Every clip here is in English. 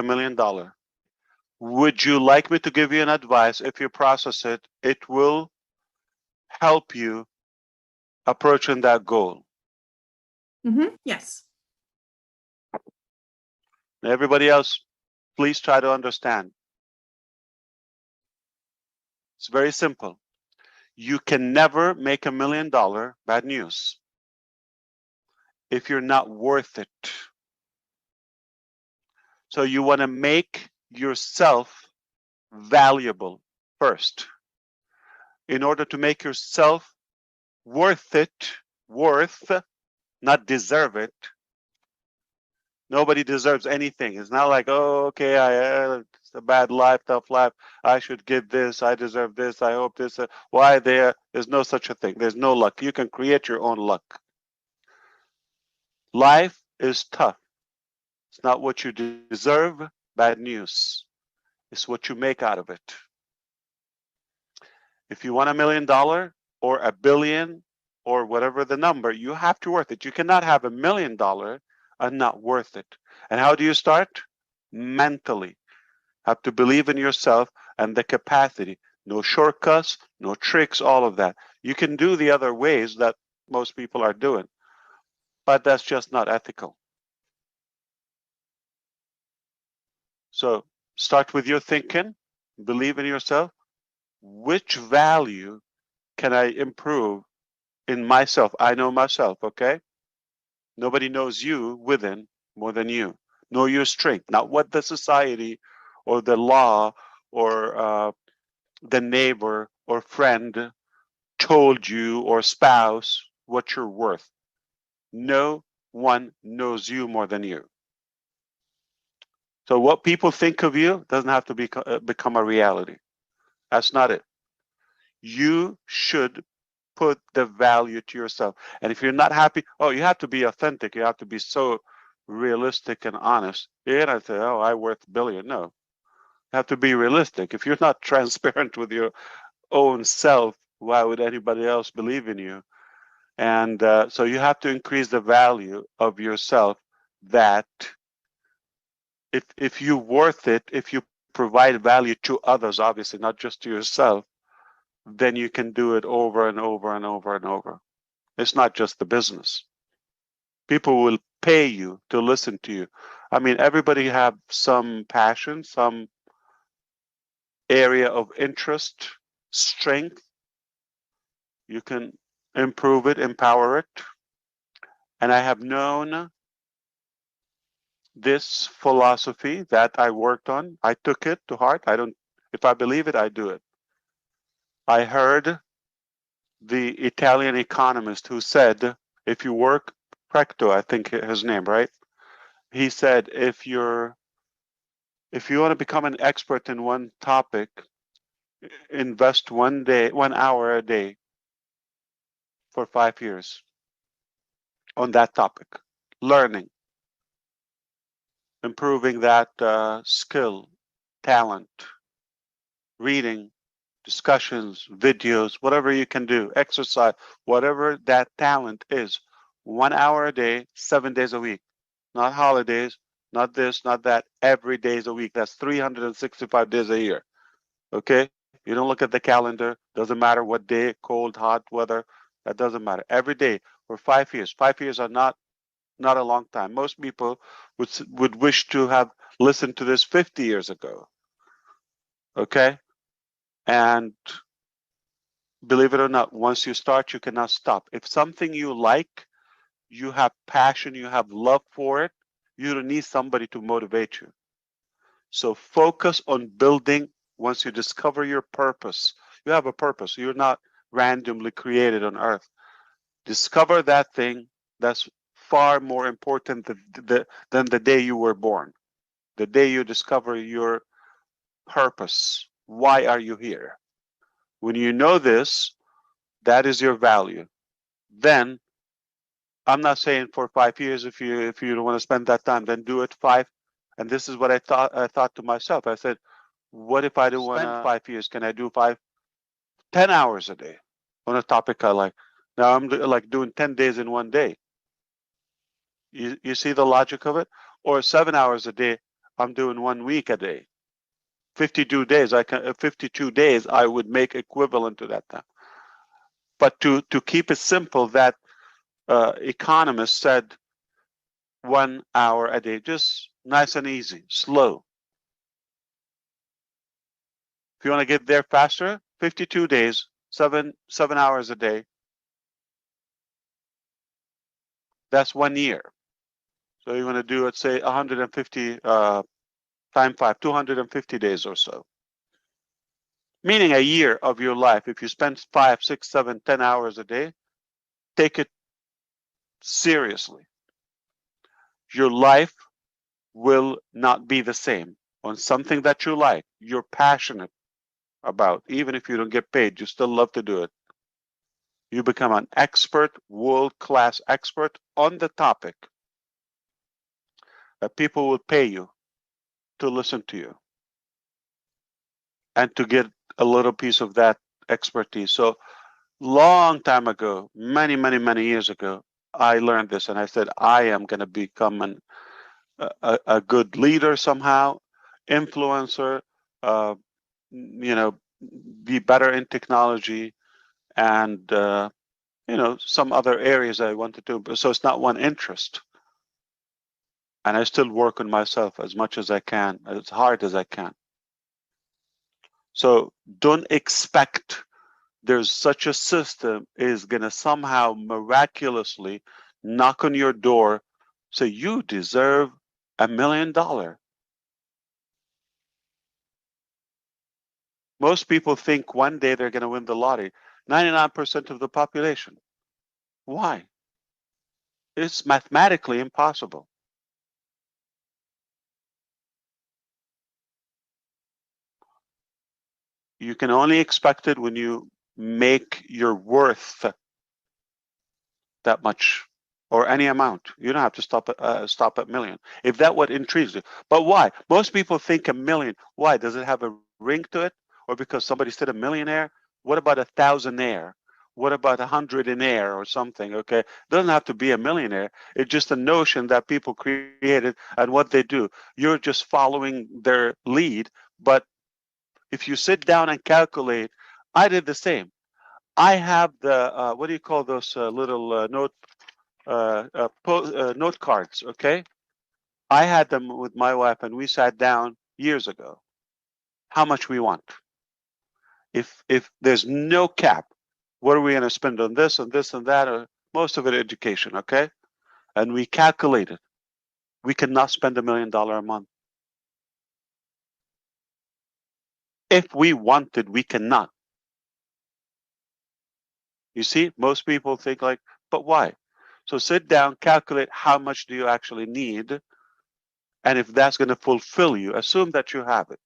million. Would you like me to give you an advice? If you process it, it will help you approaching that goal. Yes. Everybody else, please try to understand. It's very simple. You can never make $1 million, bad news, if you're not worth it. So you want to make yourself valuable first. In order to make yourself worth it, not deserve it. Nobody deserves anything. It's not like, oh, okay, it's a bad life, tough life. I should get this. I deserve this. I hope this. Why there? There's no such a thing. There's no luck. You can create your own luck. Life is tough. It's not what you deserve. Bad news. It's what you make out of it. If you want $1 million or $1 billion or whatever the number, you have to worth it. You cannot have $1 million and not worth it. And how do you start? Mentally. Have to believe in yourself and the capacity. No shortcuts, no tricks, all of that. You can do the other ways that most people are doing, but that's just not ethical. So start with your thinking, believe in yourself. Which value can I improve in myself? I know myself, okay? Nobody knows you within more than you. Know your strength, not what the society or the law or the neighbor or friend told you or spouse what you're worth. No one knows you more than you. So what people think of you doesn't have to become a reality. That's not it. You should put the value to yourself. And if you're not happy, you have to be authentic. You have to be so realistic and honest. You're not say, I'm worth $1 billion. No. You have to be realistic. If you're not transparent with your own self, why would anybody else believe in you? And so you have to increase the value of yourself, that if you're worth it, if you provide value to others, obviously not just to yourself, then you can do it over and over and over and over. It's not just the business. People will pay you to listen to you. I mean, everybody have some passion, some area of interest, strength. You can improve it, empower it. And I have known this philosophy that I worked on. I took it to heart. If I believe it, I do it. I heard the Italian economist who said, if you work, Precto, I think his name, right? He said, if you want to become an expert in one topic, invest 1 hour a day for 5 years on that topic, learning, improving that skill, talent, reading, discussions, videos, whatever you can do, exercise, whatever that talent is. 1 hour a day, 7 days a week, not holidays, not this, not that, every day is a week. That's 365 days a year. Okay? You don't look at the calendar, doesn't matter what day, cold, hot, weather, that doesn't matter. Every day for 5 years. 5 years are not a long time. Most people would wish to have listened to this 50 years ago. Okay? And believe it or not, once you start, you cannot stop. If something you like, you have passion, you have love for it, you don't need somebody to motivate you. So focus on building. Once you discover your purpose, you have a purpose. You're not randomly created on earth. Discover that thing. That's far more important than the day you were born. The day you discover your purpose. Why are you here? When you know this, that is your value. Then, I'm not saying for 5 years, if you don't want to spend that time, then do it 5. And this is what I thought to myself. I said, what if I don't want to spend 5 years? Can I do 10 hours a day on a topic I like? Now I'm like doing 10 days in 1 day. You see the logic of it? Or 7 hours a day. I'm doing 1 week a day. 52 days, 52 days, I would make equivalent to that time. But to keep it simple, that economist said 1 hour a day, just nice and easy, slow. If you want to get there faster, 52 days, 7 hours a day. That's 1 year. So you're going to do, let's say, 150 times 5, 250 days or so. Meaning a year of your life. If you spend 5, 6, 7, 10 hours a day, take it seriously. Your life will not be the same on something that you like, you're passionate about. Even if you don't get paid, you still love to do it. You become an expert, world-class expert on the topic that people will pay you to listen to you and to get a little piece of that expertise. So long time ago, many years ago, I learned this, and I said, I am going to become a good leader somehow, influencer, you know, be better in technology, and you know, some other areas I want to do. So it's not one interest, and I still work on myself as much as I can, as hard as I can. So don't expect there's such a system is going to somehow miraculously knock on your door, say you deserve $1 million. Most people think one day they're going to win the lottery. 99% of the population. Why? It's mathematically impossible. You can only expect it when you make your worth that much or any amount. You don't have to stop at million. If that what intrigues you. But why? Most people think $1 million. Why? Does it have a ring to it? Or because somebody said a millionaire? What about a thousandaire? What about 100-aire or something? Okay, it doesn't have to be a millionaire. It's just a notion that people created and what they do. You're just following their lead. But if you sit down and calculate, I did the same. I have the what do you call those little note cards? Okay, I had them with my wife, and we sat down years ago. How much we want? If there's no cap, what are we going to spend on this and this and that? Or most of it education, okay? And we calculated. We cannot spend $1 million a month. If we wanted, we cannot. You see, most people think like, but why? So sit down, calculate how much do you actually need, and if that's going to fulfill you, assume that you have it.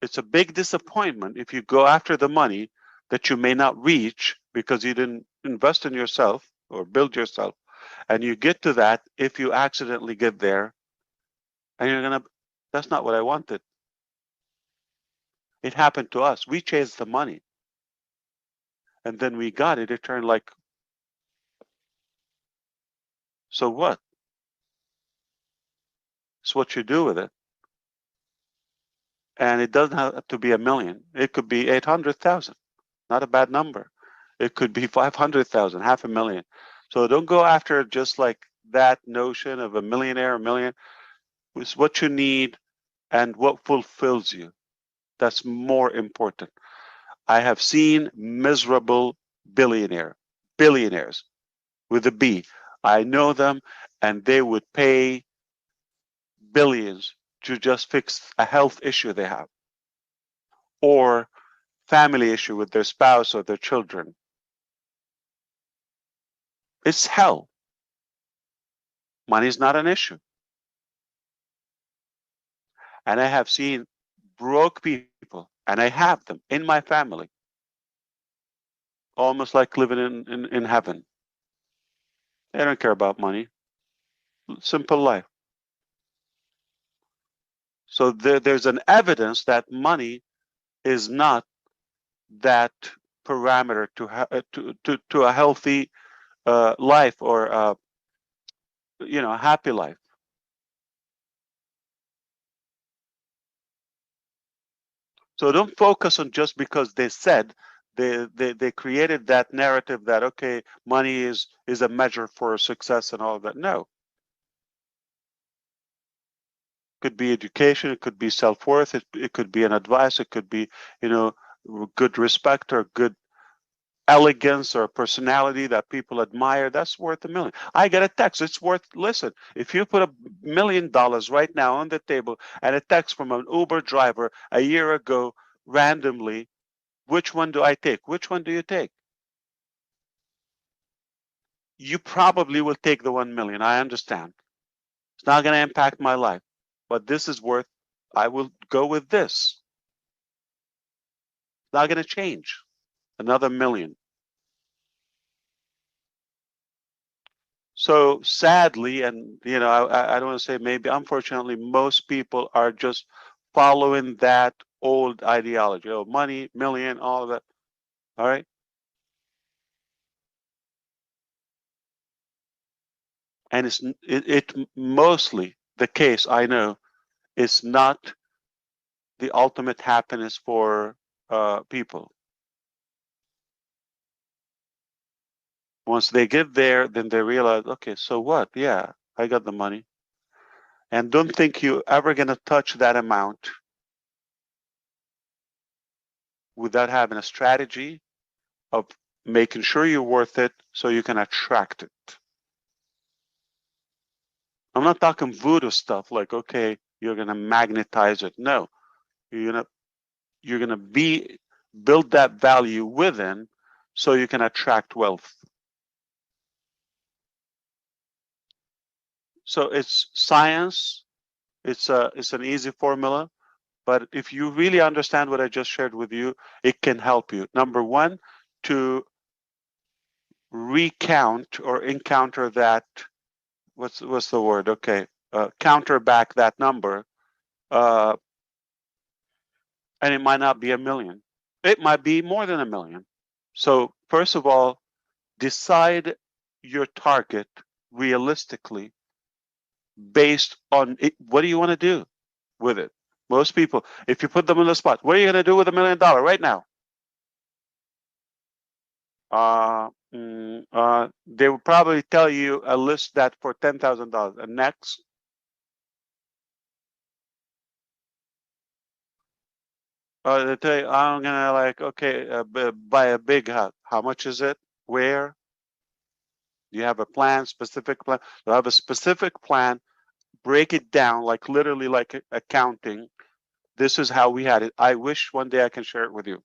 It's a big disappointment if you go after the money that you may not reach because you didn't invest in yourself or build yourself, and you get to that if you accidentally get there, and you're going to, that's not what I wanted. It happened to us. We chased the money, and then we got it. It turned like, so what? It's what you do with it. And it doesn't have to be $1 million. It could be 800,000. Not a bad number. It could be 500,000, $500,000. So don't go after just like that notion of a millionaire, $1 million. It's what you need and what fulfills you. That's more important. I have seen miserable billionaires with a B. I know them, and they would pay billions to just fix a health issue they have, or family issue with their spouse or their children. It's hell. Money is not an issue. And I have seen broke people, and I have them in my family, almost like living in heaven. They don't care about money. Simple life. So there's an evidence that money is not that parameter to a healthy life or you know, a happy life. So don't focus on just because they said, they created that narrative that, okay, money is a measure for success and all of that. No. It could be education, it could be self-worth, it could be an advice, it could be, good respect or good elegance or personality that people admire. That's worth $1 million. I get a text. It's worth, listen, if you put $1 million right now on the table and a text from an Uber driver a year ago randomly, which one do I take? Which one do you take? You probably will take the 1 million. I understand. It's not going to impact my life, but this is worth, I will go with this. It's not going to change. Another $1 million. So sadly, and I don't want to say maybe, unfortunately, most people are just following that old ideology. Oh, money, million, all of that. All right. And it mostly the case, I know, is not the ultimate happiness for people. Once they get there, then they realize, okay, so what? Yeah, I got the money. And don't think you're ever going to touch that amount without having a strategy of making sure you're worth it so you can attract it. I'm not talking voodoo stuff like, okay, you're going to magnetize it. No, you're going to build that value within so you can attract wealth. So it's science. It's an easy formula, but if you really understand what I just shared with you, it can help you. Number one, to recount or encounter that, what's the word? Okay, counter back that number, and it might not be $1 million. It might be more than $1 million. So first of all, decide your target realistically based on it. What do you want to do with it? Most people, if you put them on the spot, what are you going to do with $1 million right now? They will probably tell you a list that for $10,000. And next, they tell you, I'm gonna buy a big house. How much is it? Where? Do you have a plan? Specific plan? Do you have a specific plan? Break it down, like literally like accounting. This is how we had it. I wish one day I can share it with you.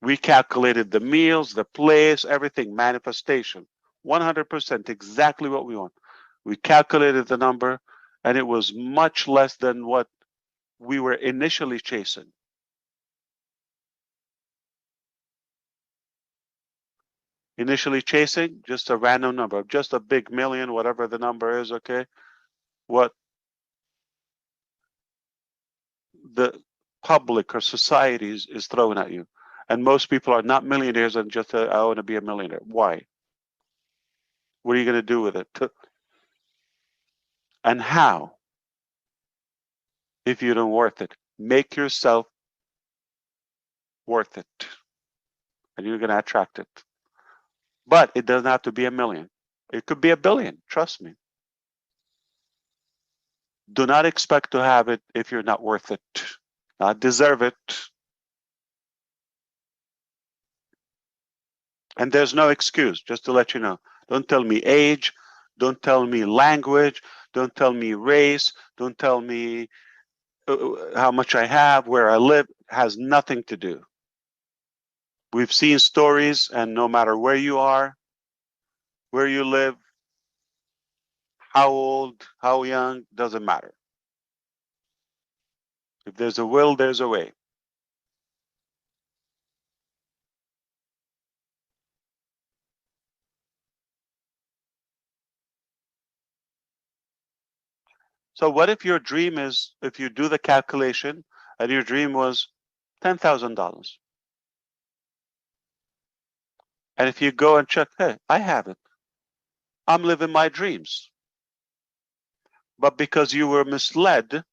We calculated the meals, the place, everything, manifestation, 100%, exactly what we want. We calculated the number, and it was much less than what we were initially chasing. Initially chasing just a random number, just a big million, whatever the number is, okay? What the public or society is throwing at you. And most people are not millionaires and just, I want to be a millionaire. Why? What are you going to do with it? And how? If you don't worth it, make yourself worth it, and you're going to attract it. But it doesn't have to be $1 million. It could be $1 billion. Trust me. Do not expect to have it if you're not worth it, not deserve it. And there's no excuse, just to let you know. Don't tell me age. Don't tell me language. Don't tell me race. Don't tell me how much I have, where I live. It has nothing to do. We've seen stories, and no matter where you are, where you live, how old, how young, doesn't matter. If there's a will, there's a way. So what if your dream is, if you do the calculation and your dream was $10,000? And if you go and check, hey, I have it. I'm living my dreams. But because you were misled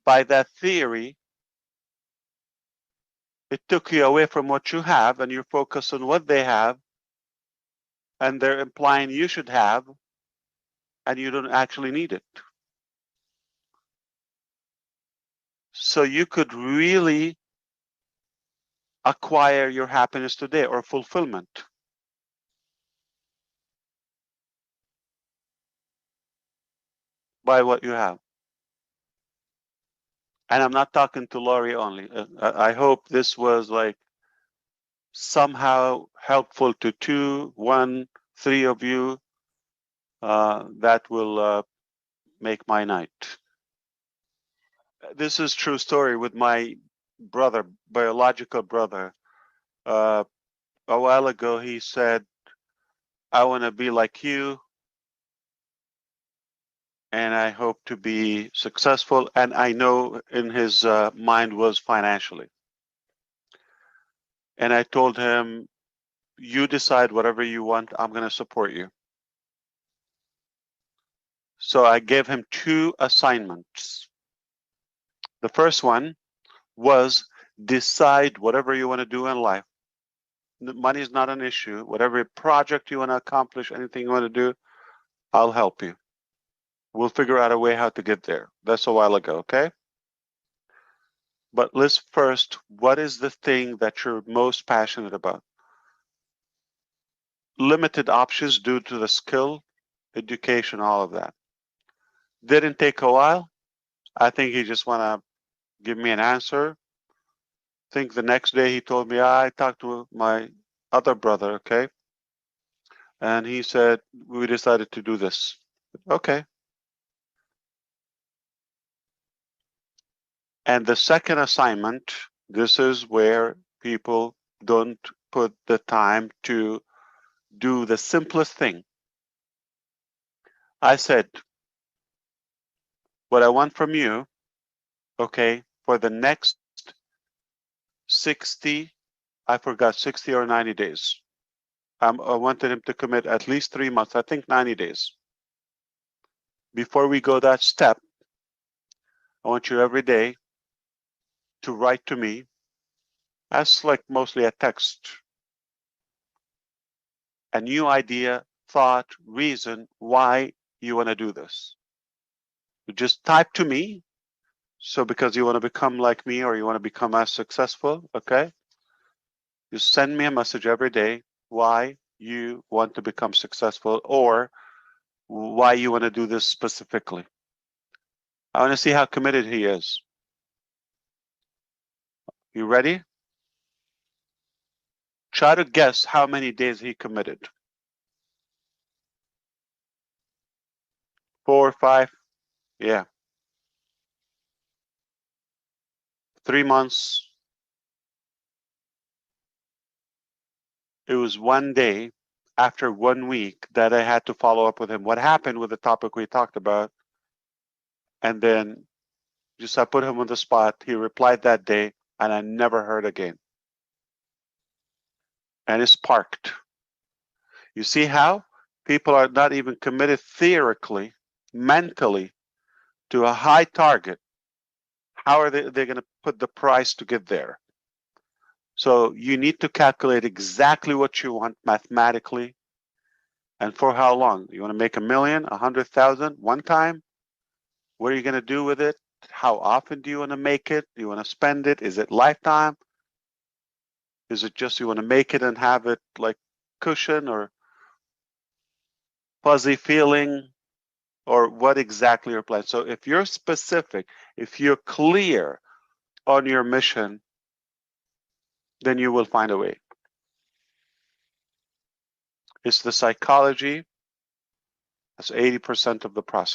by that theory, it took you away from what you have, and you're focused on what they have, and they're implying you should have, and you don't actually need it. So you could really acquire your happiness today, or fulfillment, by what you have. And I'm not talking to Laurie only. I hope this was like somehow helpful to 2, 1, 3 of you. That will make my night. This is true story with my brother, biological brother. A while ago, he said, I want to be like you, and I hope to be successful. And I know in his mind was financially. And I told him, you decide whatever you want, I'm going to support you. So I gave him 2 assignments. The first one was decide whatever you want to do in life. Money is not an issue. Whatever project you want to accomplish, anything you want to do, I'll help you. We'll figure out a way how to get there. That's a while ago, okay? But list first, what is the thing that you're most passionate about? Limited options due to the skill, education, all of that. Didn't take a while. I think he just want to give me an answer. I think the next day he told me, I talked to my other brother, okay? And he said, we decided to do this. Okay. And the second assignment, this is where people don't put the time to do the simplest thing. I said, what I want from you, okay, for the next 60, I forgot 60 or 90 days. I wanted him to commit at least 3 months, I think 90 days. Before we go that step, I want you every day to write to me. That's like mostly a text. A new idea, thought, reason why you want to do this. You just type to me. So because you want to become like me, or you want to become as successful, okay? You send me a message every day why you want to become successful, or why you want to do this specifically. I want to see how committed he is. You ready? Try to guess how many days he committed. 4 or 5? Yeah. 3 months. It was 1 day after 1 week that I had to follow up with him. What happened with the topic we talked about? And then just I put him on the spot. He replied that day, and I never heard again. And it's parked. You see how people are not even committed theoretically, mentally, to a high target. How are they going to put the price to get there? So you need to calculate exactly what you want mathematically, and for how long. You want to make $1 million, 100,000 one time? What are you going to do with it? How often do you want to make it? Do you want to spend it? Is it lifetime? Is it just you want to make it and have it like cushion or fuzzy feeling? Or what exactly your plan? So if you're specific, if you're clear on your mission, then you will find a way. It's the psychology. That's 80% of the process.